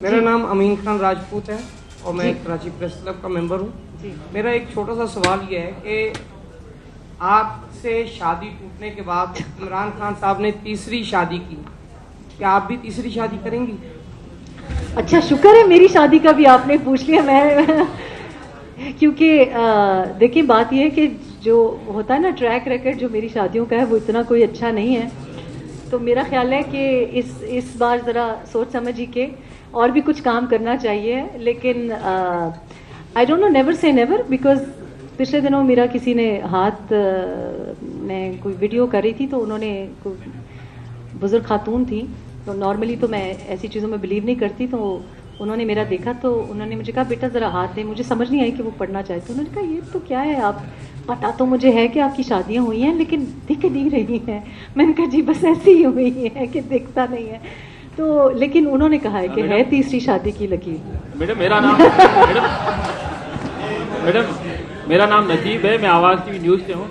मेरा नाम अमीन खान राजपूत है और मैं कराची प्रेस क्लब का मेंबर हूँ। मेरा एक छोटा सा सवाल ये है कि आपसे शादी टूटने के बाद इमरान खान साहब ने तीसरी शादी की, क्या आप भी तीसरी शादी करेंगी? अच्छा, शुक्र है मेरी शादी का भी आपने पूछ लिया। मैं क्योंकि देखिए बात यह है कि जो होता है ना ट्रैक रिकॉर्ड जो मेरी शादियों का है वो इतना कोई अच्छा नहीं है, तो मेरा ख्याल है कि इस बार ज़रा सोच समझ ही के और भी कुछ काम करना चाहिए। लेकिन I don't know, never say never, because पिछले दिनों मेरा किसी ने हाथ में कोई वीडियो कर रही थी, तो उन्होंने बुजुर्ग खातून थी, तो नॉर्मली तो मैं ऐसी चीज़ों में बिलीव नहीं करती, तो उन्होंने मेरा देखा तो उन्होंने मुझे कहा बेटा ज़रा हाथ दे। मुझे समझ नहीं आई कि वो पढ़ना चाहते। उन्होंने कहा ये तो क्या है, आप पता तो मुझे है कि आपकी शादियाँ हुई हैं लेकिन दिख नहीं रही हैं। मैंने कहा जी बस ऐसी ही हुई है कि दिखता नहीं है। तो लेकिन उन्होंने कहा है कि है तीसरी शादी की लकीर। मैडम मेरा नाम नजीब है, मैं आवाज़ टीवी न्यूज़ से हूँ।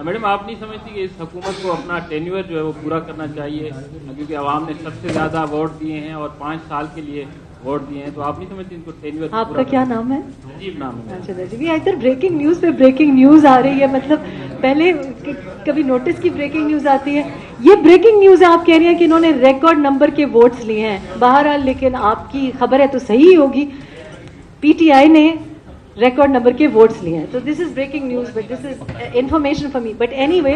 मैडम आप नहीं समझती कि इस हुकूमत को अपना टेन्योर जो है वो पूरा करना चाहिए, क्योंकि आवाम ने सबसे ज़्यादा वोट दिए हैं और 5 साल के लिए वोट दिए हैं, तो आप नहीं समझती इनको टेन्योर? आपका क्या नाम है? नजीब नाम है। अच्छा नजीब, इधर ब्रेकिंग न्यूज़ पे ब्रेकिंग न्यूज़ आ रही है, मतलब पहले कभी नोटिस की ब्रेकिंग न्यूज़ आती है, ये ब्रेकिंग न्यूज़ है। आप कह रही हैं कि इन्होंने रिकॉर्ड नंबर के वोट्स लिए हैं। बहरहाल लेकिन आपकी खबर है तो सही ही होगी, पीटीआई ने रिकॉर्ड नंबर के वोट्स लिए हैं, तो this is breaking news, but this is information for me. But anyway,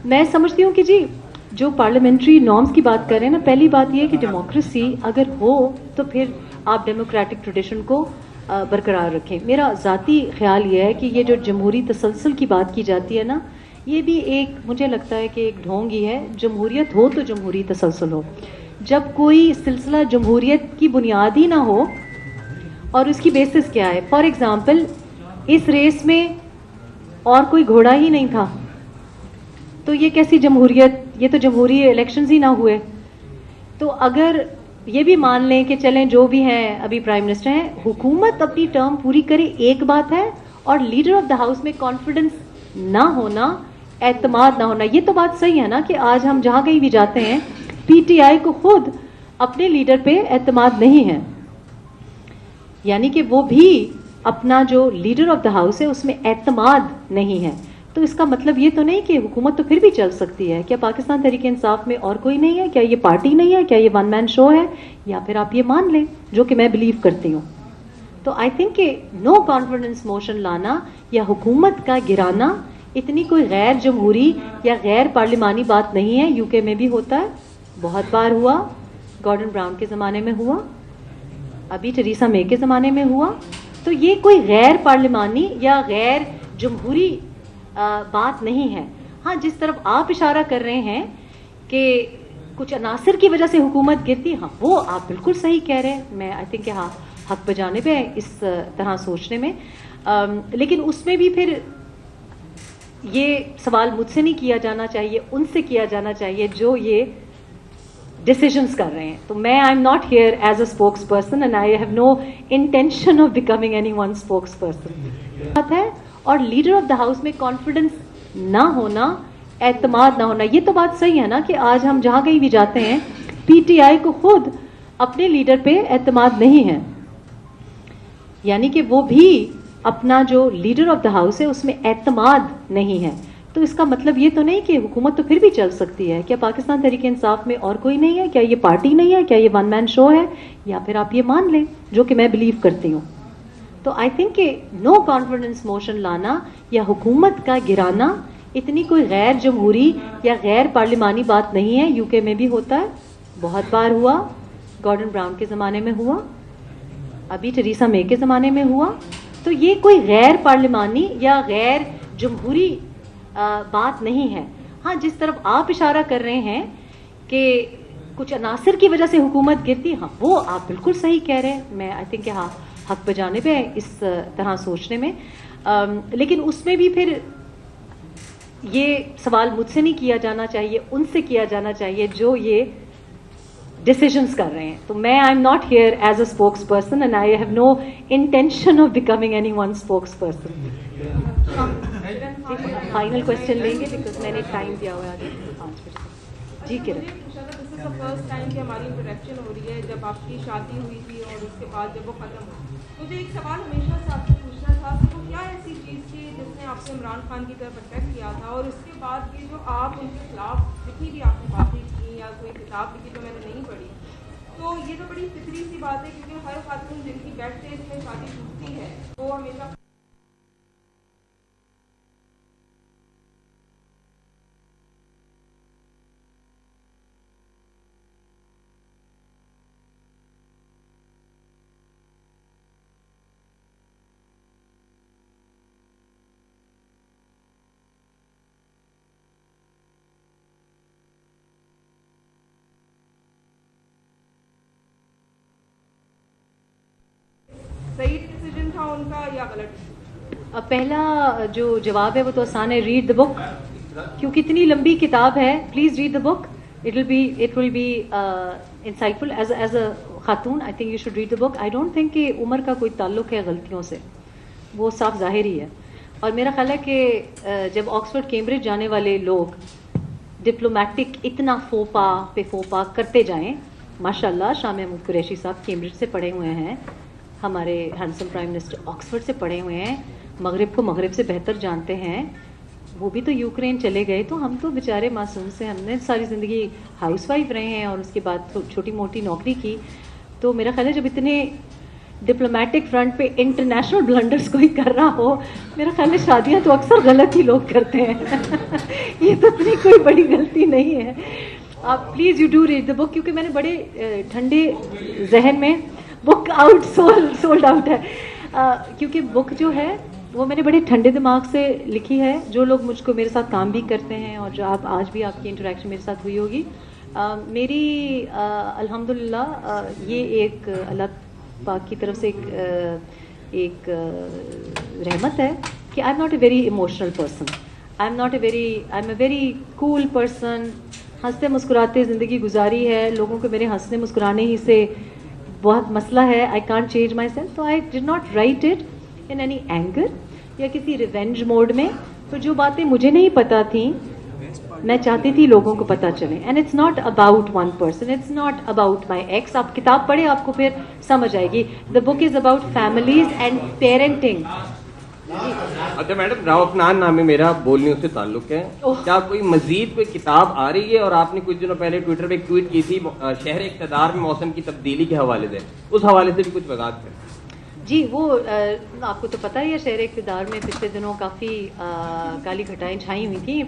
मैं समझती हूँ कि जी जो पार्लियामेंट्री नॉर्म्स की बात कर रहे हैं ना, पहली बात ये है कि डेमोक्रेसी अगर हो तो फिर आप डेमोक्रेटिक ट्रेडिशन को बरकरार रखें। मेरा ज़ाती ख्याल ये है कि ये जो जमहूरी तसलसल की बात की जाती है ना, ये भी एक मुझे लगता है कि एक ढोंग ही है। जमहूरियत हो तो जमहूरी तसलसल हो। जब कोई सिलसिला जमहूरियत की बुनियाद ही ना हो, और उसकी बेसिस क्या है, फॉर एग्जाम्पल इस रेस में और कोई घोड़ा ही नहीं था, तो ये कैसी जमहूरियत, ये तो जमहूरी इलेक्शंस ही ना हुए। तो अगर ये भी मान लें कि चलें जो भी हैं अभी प्राइम मिनिस्टर हैं, हुकूमत अपनी टर्म पूरी करे एक बात है, और लीडर ऑफ द हाउस में कॉन्फिडेंस ना होना, एतमाद ना होना, ये तो बात सही है ना कि आज हम जहाँ कहीं भी जाते हैं पीटीआई को खुद अपने लीडर पे एतमाद नहीं है, यानी कि वो भी अपना जो लीडर ऑफ द हाउस है उसमें एतमाद नहीं है। तो इसका मतलब ये तो नहीं कि हुकूमत तो फिर भी चल सकती है। क्या पाकिस्तान तहरीक इंसाफ में और कोई नहीं है? क्या ये पार्टी नहीं है? क्या ये वन मैन शो है? या फिर आप ये मान लें, जो कि मैं बिलीव करती हूँ। तो आई थिंक कि नो कॉन्फिडेंस मोशन लाना या हुकूमत का गिराना इतनी कोई गैर जमहूरी या गैर पार्लिमानी बात नहीं है। यूके में भी होता है, बहुत बार हुआ, गॉर्डन ब्राउन के ज़माने में हुआ, अभी टेरेसा मे के ज़माने में हुआ। तो ये कोई गैर पार्लिमानी या गैर जमहूरी बात नहीं है। हाँ, जिस तरफ आप इशारा कर रहे हैं कि कुछ अनासर की वजह से हुकूमत गिरती, हाँ वो आप बिल्कुल सही कह रहे हैं। मैं आई थिंक कि हाँ हक बजाने पे है इस तरह सोचने में। लेकिन उसमें भी फिर ये सवाल मुझसे नहीं किया जाना चाहिए, उनसे किया जाना चाहिए जो ये डिसीजंस कर रहे हैं। तो मैं I am not here as a spokesperson and I have no intention of becoming anyone spokesperson. बात है, और लीडर ऑफ द हाउस में कॉन्फिडेंस ना होना, एतमाद ना होना, ये तो बात सही है ना कि आज हम जहाँ कहीं भी जाते हैं पीटीआई को खुद अपने लीडर पे एतमाद नहीं है, यानी कि वो भी अपना जो लीडर ऑफ द हाउस है उसमें एतमाद नहीं है। तो इसका मतलब ये तो नहीं कि हुकूमत तो फिर भी चल सकती है। क्या पाकिस्तान तहरीक इंसाफ में और कोई नहीं है? क्या ये पार्टी नहीं है? क्या ये वन मैन शो है? या फिर आप ये मान लें, जो कि मैं बिलीव करती हूँ। तो आई थिंक कि नो कॉन्फिडेंस मोशन लाना या हुकूमत का गिराना इतनी कोई गैर जमहूरी या गैर पार्लिमानी बात नहीं है। यूके में भी होता है, बहुत बार हुआ, गॉर्डन ब्राउन के ज़माने में हुआ, अभी टेरेसा मे के ज़माने में हुआ। तो ये कोई गैर पार्लिमानी या गैर जमहूरी बात नहीं है। हाँ, जिस तरफ आप इशारा कर रहे हैं कि कुछ अनासर की वजह से हुकूमत गिरती, हाँ वो आप बिल्कुल सही कह रहे हैं। मैं आई थिंक कि हाँ हक बजाने पे है इस तरह सोचने में। लेकिन उसमें भी फिर ये सवाल मुझसे नहीं किया जाना चाहिए, उनसे किया जाना चाहिए जो ये डिसीजंस कर रहे हैं। तो मैं I am not here as a spokesperson and I have no intention of becoming anyone spokesperson. Final question लेंगे बिकॉज मैंने टाइम दिया हुआ है आगे 5 बजे। जी किरण। از دا فرسٹ ٹائم کہ ہماری انٹریکشن ہو رہی ہے جب آپ کی شادی ہوئی تھی اور اس کے بعد جب وہ ختم ہوئی. مجھے ایک سوال ہمیشہ سے آپ سے پوچھنا تھا کہ وہ کیا ایسی چیز تھی جس نے آپ سے عمران خان کی طرف اٹریکٹ کیا تھا, اور اس کے بعد یہ جو آپ ان کے خلاف لکھی بھی آپ نے باتیں کی یا کوئی کتاب لکھی جو میں نے نہیں پڑھی, تو یہ تو بڑی فطری سی بات ہے کیونکہ ہر خاتون جن کی بیڈ سے اس میں شادی ٹوٹتی ہے وہ ہمیشہ صحیح ڈیسیجن تھا ان کا یا غلط؟ پہلا جو جواب ہے وہ تو آسان ہے, ریڈ دا بک, کیونکہ اتنی لمبی کتاب ہے. Please read the book, it will be insightful as a خاتون. I think you should read the book. I don't think کہ عمر کا کوئی تعلق ہے غلطیوں سے, وہ صاف ظاہر ہی ہے. اور میرا خیال ہے کہ جب آکسفورڈ کیمبرج جانے والے لوگ ڈپلومیٹک اتنا فوپا پہ فوپا کرتے جائیں, ماشاء اللہ شاہ محمود قریشی صاحب کیمبرج سے پڑھے ہوئے ہیں, ہمارے ہینڈسم پرائم منسٹر آکسفورڈ سے پڑھے ہوئے ہیں, مغرب کو مغرب سے بہتر جانتے ہیں, وہ بھی تو یوکرین چلے گئے. تو ہم تو بیچارے معصوم سے, ہم نے ساری زندگی ہاؤس وائف رہے ہیں اور اس کے بعد چھوٹی موٹی نوکری کی. تو میرا خیال ہے جب اتنے ڈپلومیٹک فرنٹ پہ انٹرنیشنل بلنڈرز کوئی کر رہا ہو, میرا خیال ہے شادیاں تو اکثر غلط ہی لوگ کرتے ہیں. یہ تو اتنی کوئی بڑی غلطی نہیں ہے. آپ please you do read the book, کیونکہ میں نے بڑے ٹھنڈے ذہن میں, بک آؤٹ سولڈ آؤٹ ہے, کیونکہ بک جو ہے وہ میں نے بڑے ٹھنڈے دماغ سے لکھی ہے. جو لوگ مجھ کو میرے ساتھ کام بھی کرتے ہیں اور جو آپ آج بھی آپ کی انٹریکشن میرے ساتھ ہوئی ہوگی, میری الحمدللہ یہ ایک اللہ پاک کی طرف سے ایک رحمت ہے کہ I am not a very emotional person. I am a very cool person. ہنستے مسکراتے زندگی گزاری ہے, لوگوں کو میرے ہنسنے مسکرانے ہی سے بہت مسئلہ ہے. I can't change myself. تو I did not write it in any anger یا کسی ریونج موڈ میں. تو جو باتیں مجھے نہیں پتہ تھیں میں چاہتی تھی لوگوں کو پتہ چلے. And it's not about one person, it's not about my ex. آپ کتاب پڑھیں آپ کو پھر سمجھ آئے گی. The book is about families and parenting. اچھا میڈم, راؤ افنان نام ہے میرا, بولنے سے تعلق ہے. کیا کوئی مزید کوئی کتاب آ رہی ہے؟ اور آپ نے کچھ دنوں پہلے ٹویٹر پہ ایک ٹویٹ کی تھی شہر اقتدار میں موسم کی تبدیلی کے حوالے سے, اس حوالے سے بھی کچھ وضاحت کریں. جی وہ آپ کو تو پتہ ہی ہے شہر اقتدار میں پچھلے دنوں کافی کالی گھٹائیں چھائی ہوئی تھیں.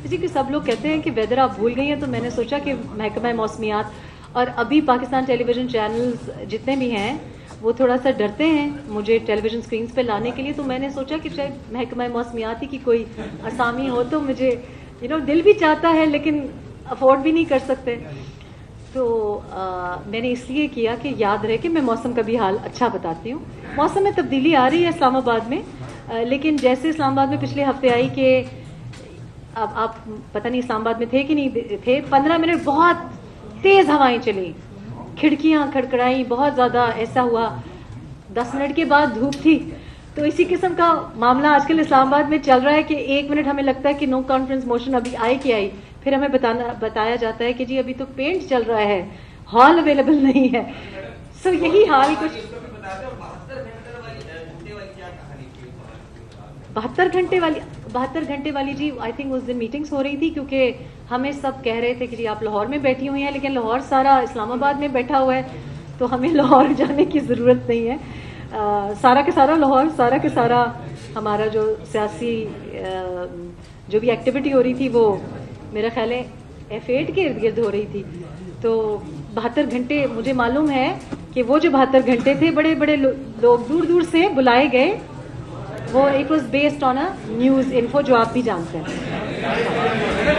اسی کہ سب لوگ کہتے ہیں کہ ویدر آپ بھول گئی ہیں, تو میں نے سوچا کہ محکمہ موسمیات اور ابھی پاکستان ٹیلی ویژن چینلز جتنے بھی ہیں وہ تھوڑا سا ڈرتے ہیں مجھے ٹیلی ویژن اسکرینس پہ لانے کے لیے. تو میں نے سوچا کہ شاید محکمہ موسمیات ہی کی کوئی اسامی ہو, تو مجھے دل بھی چاہتا ہے لیکن افورڈ بھی نہیں کر سکتے. تو میں نے اس لیے کیا کہ یاد رہے کہ میں موسم کا بھی حال اچھا بتاتی ہوں. موسم میں تبدیلی آ رہی ہے اسلام آباد میں, لیکن جیسے اسلام آباد میں پچھلے ہفتے آئی کہ اب آپ پتہ نہیں اسلام آباد میں تھے کہ نہیں تھے, 15 منٹ بہت تیز ہوائیں چلی, کھڑکیاں کھڑکڑائیں, بہت زیادہ ایسا ہوا. 10 منٹ کے بعد دھوپ تھی. تو اسی قسم کا معاملہ آج کل اسلام آباد میں چل رہا ہے کہ 1 منٹ ہمیں لگتا ہے کہ نو کانفرنس موشن ابھی آئی کہ آئی, پھر ہمیں بتایا جاتا ہے کہ جی ابھی تو پینٹ چل رہا ہے, ہال اویلیبل نہیں ہے. سو یہی حال کچھ 72 گھنٹے والی جی I think us then meetings ہو رہی تھی, کیونکہ ہمیں سب کہہ رہے تھے کہ جی آپ لاہور میں بیٹھی ہوئی ہیں, لیکن لاہور سارا اسلام آباد میں بیٹھا ہوا ہے, تو ہمیں لاہور جانے کی ضرورت نہیں ہے. سارا کے سارا لاہور, سارا کے سارا ہمارا جو سیاسی جو بھی ایکٹیویٹی ہو رہی تھی وہ میرا خیال ہے F8 کے ارد گرد ہو رہی تھی. تو 72 گھنٹے مجھے معلوم ہے کہ وہ جو 72 گھنٹے تھے بڑے بڑے لوگ دور دور سے بلائے گئے, وہ it was based on a news info جو آپ بھی جانتے ہیں.